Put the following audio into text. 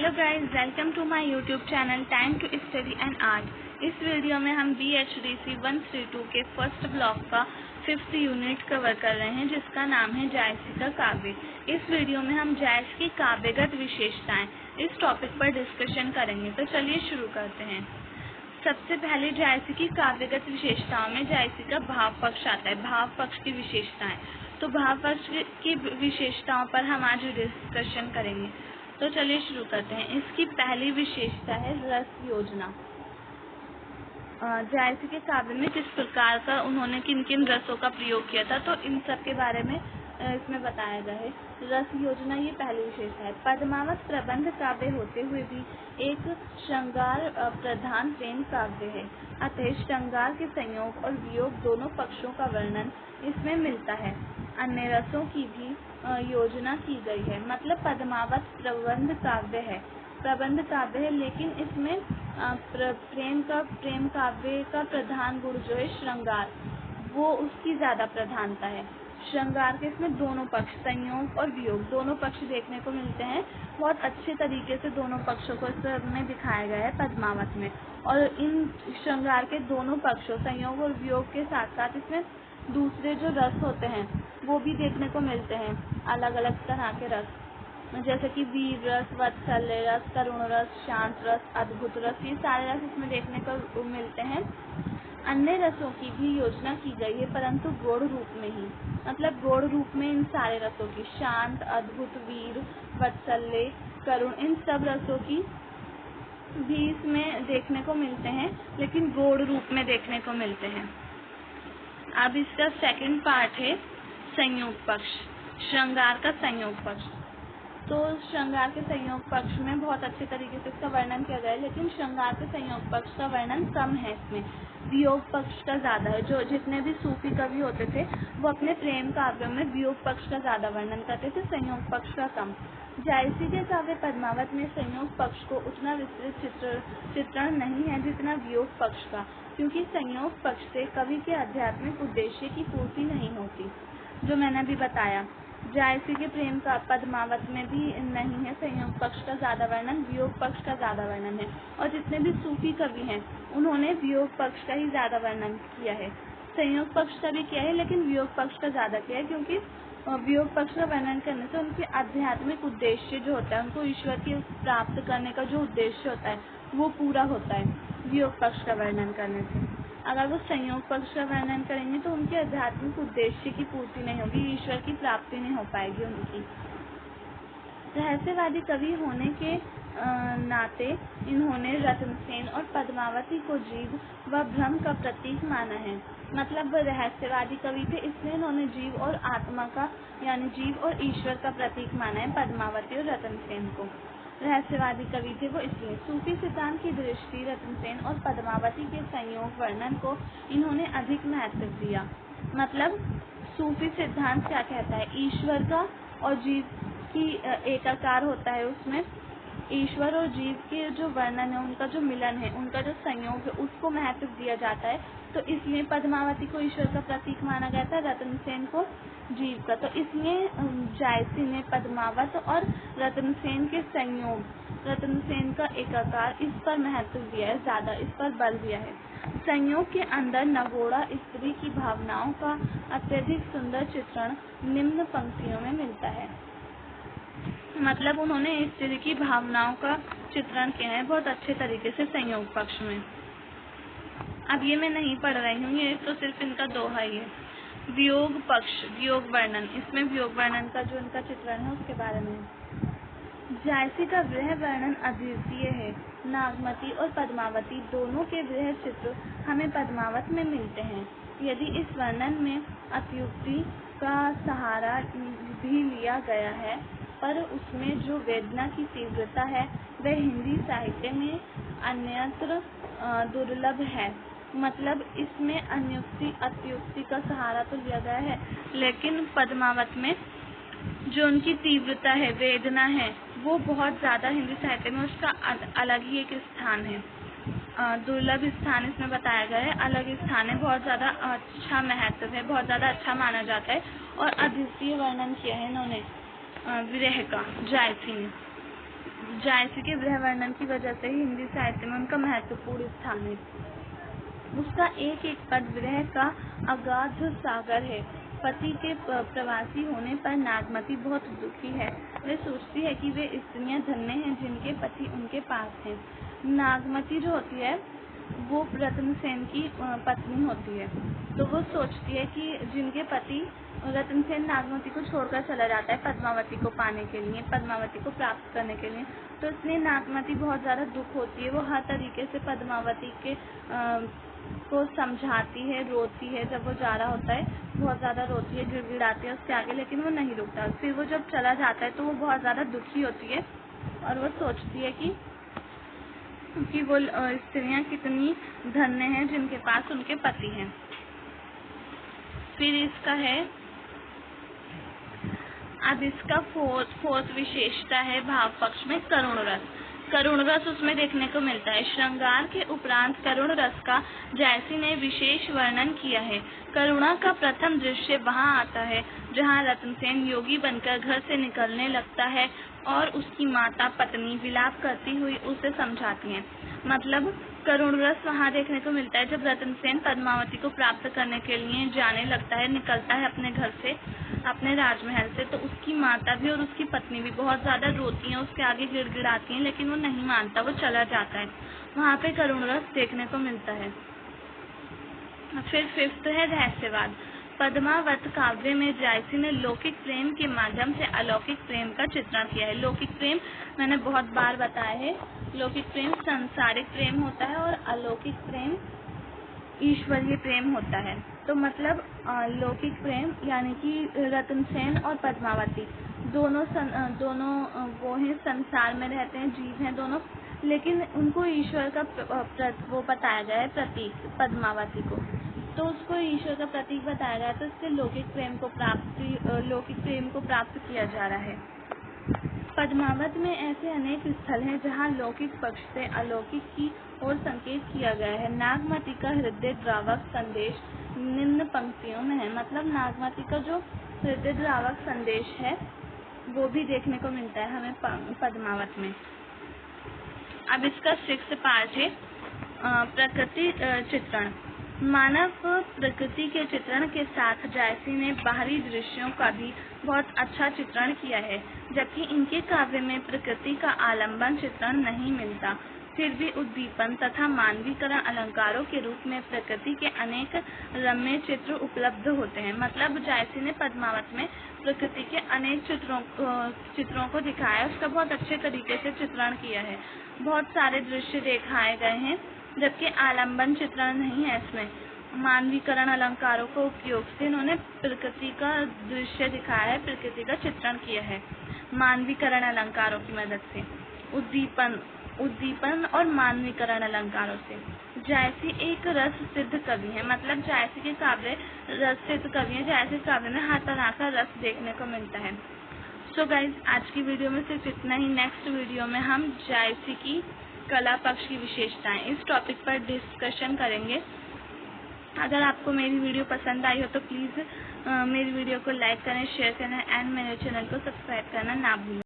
Hello guys, welcome to my YouTube channel time to study and art. इस video में हम BHDC 132 के first block का 5th unit cover कर रहे हैं, जिसका नाम है जायसी का काव्य। इस वीडियो में हम जायसी की काव्यगत विशेषताएं इस टॉपिक पर डिस्कशन करेंगे। तो चलिए शुरू करते हैं। सबसे पहले जायसी की काव्यगत विशेषताओं में जायसी का भाव पक्ष आता है। भाव पक्ष की विशेषताएं, तो भाव पक्ष की विशेषताओं पर हम आज डिस्कशन करेंगे। तो चलिए शुरू करते हैं। इसकी पहली विशेषता है रस योजना। जायसी के काव्य में किस प्रकार का उन्होंने किन किन रसों का प्रयोग किया था, तो इन सब के बारे में इसमें बताया गया है। रस योजना ये पहली विशेषता है। पद्मावत प्रबंध काव्य होते हुए भी एक श्रृंगार प्रधान प्रेम काव्य है, अतः श्रृंगार के संयोग और वियोग दोनों पक्षों का वर्णन इसमें मिलता है। अन्य रसों की भी योजना की गई है। मतलब पद्मावत प्रबंध काव्य है, लेकिन इसमें प्रेम काव्य का प्रधान गुण जो है श्रृंगार, वो उसकी ज्यादा प्रधानता है। श्रृंगार के इसमें दोनों पक्ष, संयोग और वियोग, दोनों पक्ष देखने को मिलते हैं। बहुत अच्छे तरीके से दोनों पक्षों को इसमें दिखाया गया है पद्मावत में। और इन श्रृंगार के दोनों पक्षों, संयोग और वियोग के साथ साथ इसमें दूसरे जो रस होते हैं वो भी देखने को मिलते हैं, अलग अलग तरह के रस, जैसे कि वीर रस, वात्सल्य रस, करुण रस, शांत रस, अद्भुत रस, ये सारे रस इसमें देखने को मिलते हैं। अन्य रसों की भी योजना की गई है, परंतु गौड़ रूप में ही। मतलब गौड़ रूप में इन सारे रसों की, शांत, अद्भुत, वीर, वात्सल्य, करुण, इन सब रसों की भी इसमें देखने को मिलते हैं, लेकिन गौड़ रूप में देखने को मिलते हैं। अब इसका सेकंड पार्ट है संयोग पक्ष, श्रृंगार का संयोग पक्ष। तो श्रृंगार के संयोग पक्ष में बहुत अच्छे तरीके से इसका वर्णन किया गया है, लेकिन श्रृंगार के संयोग पक्ष का वर्णन कम है। इसमें वियोग पक्ष का ज्यादा है। जो जितने भी सूफी कवि होते थे वो अपने प्रेम काव्यों में वियोग पक्ष का ज्यादा वर्णन करते थे, संयोग पक्ष का कम। जायसी के काव्य पद्मावत में संयोग पक्ष को उतना विस्तृत चित्रण नहीं है जितना वियोग पक्ष का, क्योंकि संयोग पक्ष से कवि के आध्यात्मिक उद्देश्य की पूर्ति नहीं होती, जो मैंने अभी बताया। जायसी के प्रेम का पद्मावत में भी नहीं है संयोग पक्ष का ज्यादा वर्णन, वियोग पक्ष का ज्यादा वर्णन है। और जितने भी सूफी कवि हैं उन्होंने वियोग पक्ष का ही ज्यादा वर्णन किया है। संयोग पक्ष का भी किया है, लेकिन वियोग पक्ष का ज्यादा किया है, क्योंकि वियोग पक्ष का वर्णन करने से उनके आध्यात्मिक उद्देश्य जो होता है, उनको ईश्वर की प्राप्त करने का जो उद्देश्य होता है वो पूरा होता है वियोग पक्ष का वर्णन करने से। अगर वो संयोग पक्ष का वर्णन करेंगे तो उनके आध्यात्मिक उद्देश्य की पूर्ति नहीं होगी, ईश्वर की प्राप्ति नहीं हो पाएगी उनकी। रहस्यवादी कवि होने के नाते इन्होंने रत्नसेन और पद्मावती को जीव व ब्रह्म का प्रतीक माना है। मतलब रहस्यवादी कवि थे, इसलिए इन्होंने जीव और आत्मा का, यानी जीव और ईश्वर का प्रतीक माना है पद्मावती और रत्नसेन को। रहस्यवादी कवि थे वो इसलिए। सूफी सिद्धांत की दृष्टि रत्नसेन और पद्मावती के संयोग वर्णन को इन्होंने अधिक महत्व दिया। मतलब सूफी सिद्धांत क्या कहता है, ईश्वर का और जीव की एकाकार होता है, उसमें ईश्वर और जीव के जो वर्णन है, उनका जो मिलन है, उनका जो संयोग है, उसको महत्व दिया जाता है। तो इसलिए पद्मावती को ईश्वर का प्रतीक माना गया था, रत्नसेन को जीव का। तो इसलिए जायसी ने पद्मावत और रत्नसेन के संयोग, रत्नसेन का एकाकार, इस पर महत्व दिया है, ज्यादा इस पर बल दिया है। संयोग के अंदर नगोड़ा स्त्री की भावनाओं का अत्यधिक सुंदर चित्रण निम्न पंक्तियों में मिलता है। मतलब उन्होंने स्त्री की भावनाओं का चित्रण किया है बहुत अच्छे तरीके से संयोग पक्ष में। अब ये मैं नहीं पढ़ रही हूँ, ये तो सिर्फ इनका दोहा ही है। वियोग पक्ष, वियोग वर्णन, इसमें वियोग वर्णन का जो इनका चित्रण है उसके बारे में। जायसी का विरह वर्णन अद्वितीय है। नागमती और पद्मावती दोनों के विरह चित्र हमें पद्मावत में मिलते हैं। यदि इस वर्णन में अत्युक्ति का सहारा भी लिया गया है, पर उसमें जो वेदना की तीव्रता है वह हिंदी साहित्य में अन्यत्र दुर्लभ है। मतलब इसमें अत्युक्ति का सहारा तो लिया गया है, लेकिन पद्मावत में जो उनकी तीव्रता है, वेदना है, वो बहुत ज्यादा हिंदी साहित्य में उसका अलग ही एक स्थान है, दुर्लभ स्थान इसमें बताया गया है, अलग स्थान है, बहुत ज्यादा अच्छा महत्व है, बहुत ज्यादा अच्छा माना जाता है। और अद्वितीय वर्णन किया है इन्होंने विरह का, जायसी ने। जायसी के गृह वर्णन की वजह से ही हिंदी साहित्य में उनका महत्वपूर्ण स्थान है। उसका एक एक पद विरह का अगाध सागर है। पति के प्रवासी होने पर नागमती बहुत दुखी है। वे सोचती है कि वे स्त्रियां धन्य हैं जिनके पति उनके पास हैं। नागमती जो होती है वो रत्नसेन की पत्नी होती है, तो वो सोचती है कि जिनके पति रत्नसेन नागमती को छोड़कर चला जाता है पद्मावती को पाने के लिए, पद्मावती को प्राप्त करने के लिए, तो इसलिए नागमती बहुत ज़्यादा दुख होती है। वो हर तरीके से पद्मावती के को समझाती है, रोती है। जब वो जा रहा होता है बहुत ज़्यादा रोती है, गिड़गिड़ाती है उसके आगे, लेकिन वो नहीं रुकता। फिर वो जब चला जाता है तो वो बहुत ज़्यादा दुखी होती है और वो सोचती है कि वो स्त्रियां कितनी धन्य हैं जिनके पास उनके पति हैं। फिर इसका है, अब इसका फोर्थ विशेषता है भाव पक्ष में करुण रस। करुण रस उसमें देखने को मिलता है। श्रृंगार के उपरांत करुण रस का जायसी ने विशेष वर्णन किया है। करुणा का प्रथम दृश्य वहाँ आता है जहाँ रत्नसेन योगी बनकर घर से निकलने लगता है और उसकी माता पत्नी विलाप करती हुई उसे समझाती हैं। मतलब करुण रस वहाँ देखने को मिलता है जब रत्नसेन पद्मावती को प्राप्त करने के लिए जाने लगता है, निकलता है अपने घर से, अपने राजमहल से, तो उसकी माता भी और उसकी पत्नी भी बहुत ज़्यादा रोती हैं, उसके आगे गिड़गिड़ाती हैं, लेकिन वो नहीं मानता, वो चला जाता है। वहाँ पे करुण रस देखने को मिलता है। फिर फिफ्थ है रहस्यवाद। पद्मावत काव्य में जायसी ने लौकिक प्रेम के माध्यम से अलौकिक प्रेम का चित्रण किया है। लौकिक प्रेम मैंने बहुत बार बताया है, लौकिक प्रेम सांसारिक प्रेम होता है और अलौकिक प्रेम ईश्वरीय प्रेम होता है। तो मतलब लौकिक प्रेम यानी कि रत्नसेन और पद्मावती दोनों वो हैं, संसार में रहते हैं, जीव हैं दोनों, लेकिन उनको ईश्वर का वो बताया गया है, प्रतीक पद्मावती को, तो उसको ईश्वर का प्रतीक बताया गया है, तो इससे लौकिक प्रेम को प्राप्त किया जा रहा है। पद्मावत में ऐसे अनेक स्थल हैं जहाँ लौकिक पक्ष से अलौकिक की ओर संकेत किया गया है। नागमती का हृदय द्रावक संदेश निम्न पंक्तियों में है। मतलब नागमती का जो हृदय द्रावक संदेश है वो भी देखने को मिलता है हमें पद्मावत में। अब इसका 6th पार्ट है प्रकृति चित्रण। मानव प्रकृति के चित्रण के साथ जायसी ने बाहरी दृश्यों का भी बहुत अच्छा चित्रण किया है, जबकि इनके काव्य में प्रकृति का आलंबन चित्रण नहीं मिलता। फिर भी उद्दीपन तथा मानवीकरण अलंकारों के रूप में प्रकृति के अनेक रम्य चित्र उपलब्ध होते हैं। मतलब जायसी ने पद्मावत में प्रकृति के अनेक चित्रों को दिखाया, उसका बहुत अच्छे तरीके से चित्रण किया है। बहुत सारे दृश्य दिखाए गए हैं, जबकि आलंबन चित्रण नहीं है इसमें। मानवीकरण अलंकारों को उपयोग से इन्होंने प्रकृति का दृश्य दिखाया है, प्रकृति का चित्रण किया है मानवीकरण अलंकारों की मदद से, उद्दीपन और मानवीकरण अलंकारों से। जायसी एक रस सिद्ध कवि है। मतलब जायसी के काव्य रस सिद्ध कवि है। जायसी काव्य में हर तरह का रस देखने को मिलता है। सो गाइज, आज की वीडियो में सिर्फ इतना ही। नेक्स्ट वीडियो में हम जायसी की कला पक्ष की विशेषताएं इस टॉपिक पर डिस्कशन करेंगे। अगर आपको मेरी वीडियो पसंद आई हो तो प्लीज़ मेरी वीडियो को लाइक करें, शेयर करें एंड मेरे चैनल को सब्सक्राइब करना ना भूलें।